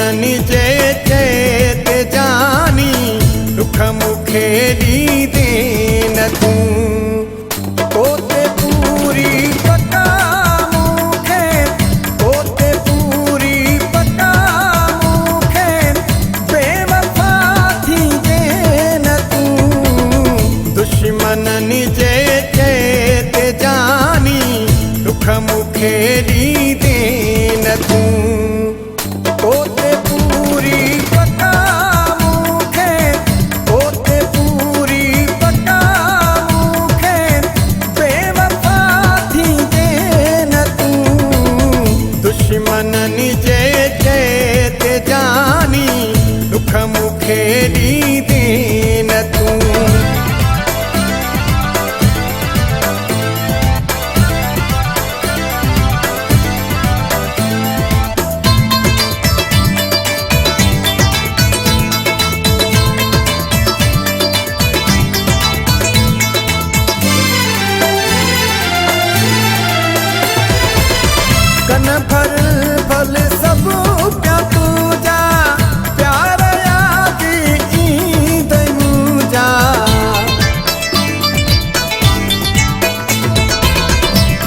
दुश्मननि जे चेत जानी दुख मुखे ॾींदे न तूं तोते पूरी पका मुखे तोते पूरी पका मुखे बेवफा थींदे न तूं दुश्मननि जे चेत जानी दुख मुखे ॾींदे न तूं तोते पूरी पका मुखे तोते पूरी पका मुखे बेवफा थींदे न तूं दुश्मननि जे चेत जानी दुख मुखे ॾींदे न तूं कन फल फल सब प्या तुझा प्यार याद ईंद मुझा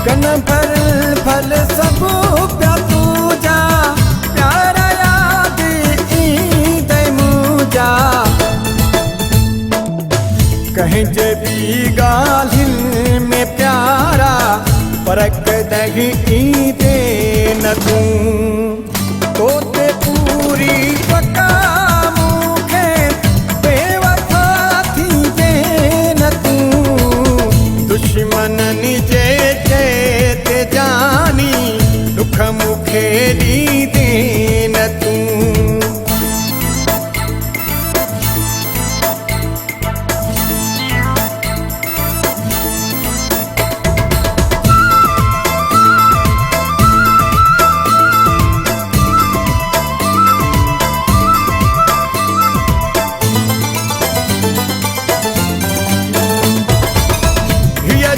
कन फल फल सब प्या तुझा प्यार याद ईंद मुझा कहीं जे भी गालिन में प्यारा फर्क दही ईंदे न तूं तोते पूरी पका मुखे बेवफा थींदे न तूं दुश्मननि जे चेत जानी दुख मुखे ॾींदे न तूं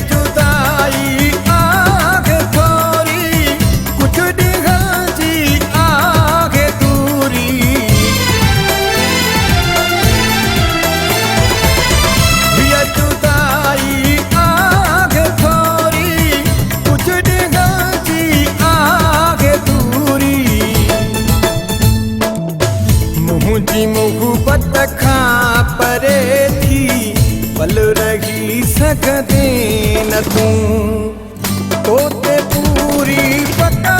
जुदाई आग थोरी कुछ ॾींहं जी आग दूरी हीअ जुदाई आग थोरी कुछ ॾींहं जी आग दूरी मुंहिंजी मोहबत खां परे थी पल रही सघंदे न तूं तोते पूरी पका